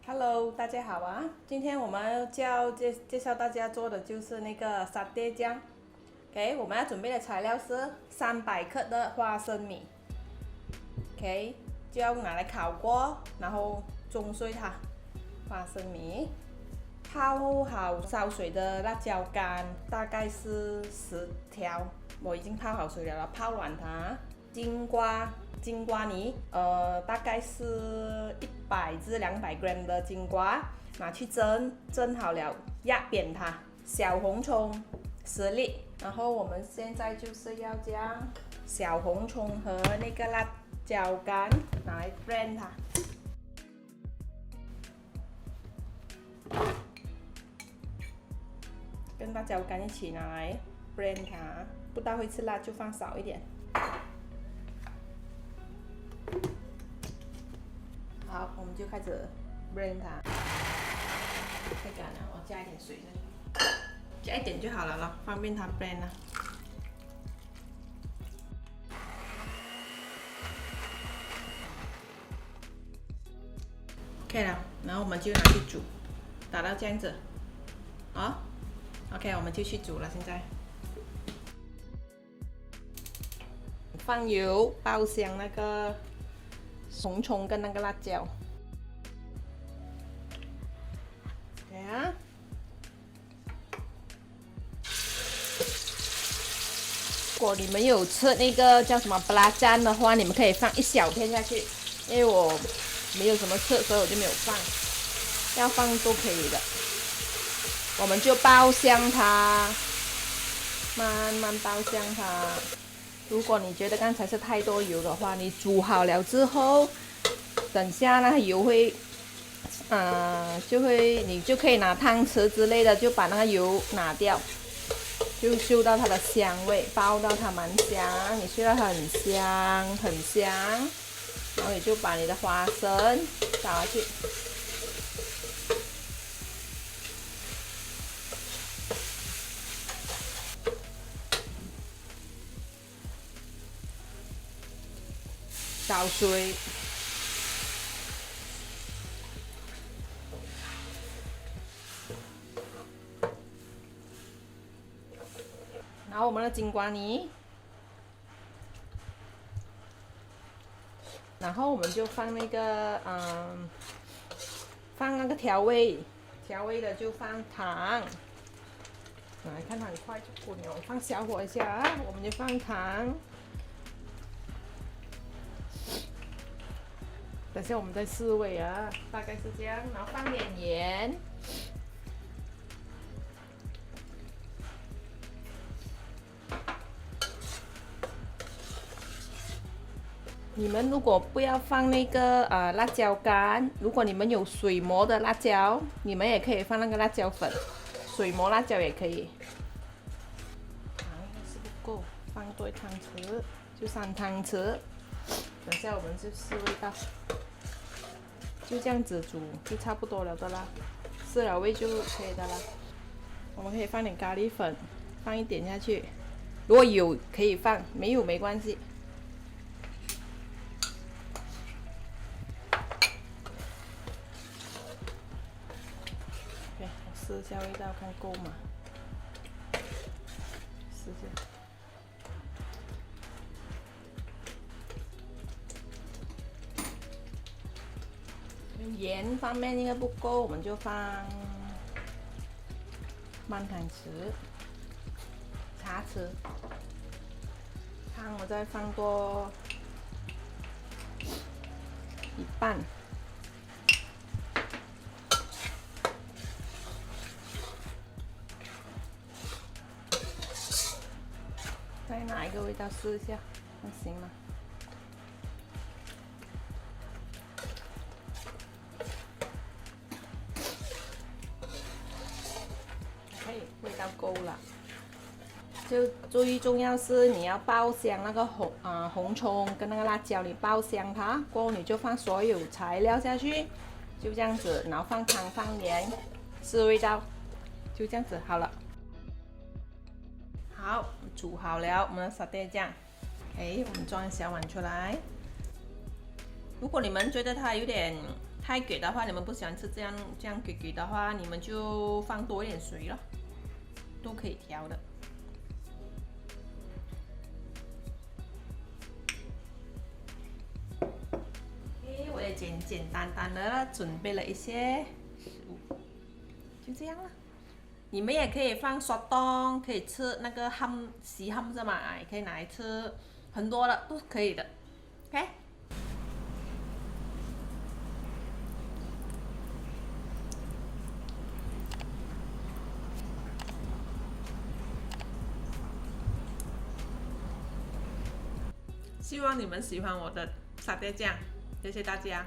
Hello，大家好啊！今天我们介绍大家做的就是那个沙爹酱。OK，我们要准备的材料是300克的花生米。OK，就要拿来烤过，然后中碎它。花生米，泡好烧水的辣椒干，大概是10条，我已经泡好水了，泡软它。金瓜泥，大概是100至200g 的金瓜，拿去蒸好了，压扁它。小红葱10粒，然后我们现在就是要将小红葱和那个辣椒干拿来 blend 它。跟辣椒干一起拿来 blend 它，不大会吃辣就放少一点。好，我们就开始 blend 它。太干了，我加一点水这里，加一点就好了咯，方便它 blend 啊。OK 了，然后我们就拿去煮，打到这样子，好 ，OK， 我们就去煮了。现在放油，爆香那个红葱跟那个辣椒。对啊。如果你们有吃那个叫什么布拉赞的话，你们可以放一小片下去，因为我没有什么吃，所以我就没有放。要放都可以的。我们就爆香它，慢慢爆香它。如果你觉得刚才是太多油的话，你煮好了之后，等下那个油会，你就可以拿汤匙之类的，就把那个油拿掉。就嗅到它的香味，爆到它蛮香，你嗅到它很香很香，然后你就把你的花生倒下去，倒水，然后我们的金瓜泥。然后我们就放那个，放那个调味的就放糖。来看它很快就滚了，放小火一下啊，我们就放糖。等下我们再试味啊，大概是这样，然后放点盐。你们如果不要放那个辣椒干，如果你们有水磨的辣椒，你们也可以放那个辣椒粉，水磨辣椒也可以。糖是不够，放多一汤匙，就3汤匙。等下我们就试味道，就这样子煮就差不多了的啦，试了味就可以的啦。我们可以放点咖喱粉，放一点下去，如果有可以放，没有没关系。试一下味道，看够吗？试一下。盐方面应该不够，我们就放半汤匙、茶匙。汤我再放多一半。再拿一个味道试一下，那行吗？味道够了。就最重要是你要爆香那个红葱跟那个辣椒，你爆香它，过后你就放所有材料下去，就这样子，然后放糖放盐，试味道，就这样子好了。好，煮好了我们的沙爹酱。OK， 我们装小碗出来。如果你们觉得它有点太给的话，你们不喜欢吃这样给的话，你们就放多一点水了，都可以调的。我也简简单单的准备了一些食物，就这样了。你们也可以放砂糖，可以吃那个西ham是吗？也可以拿来吃，很多的都可以的。OK。希望你们喜欢我的沙爹酱，谢谢大家。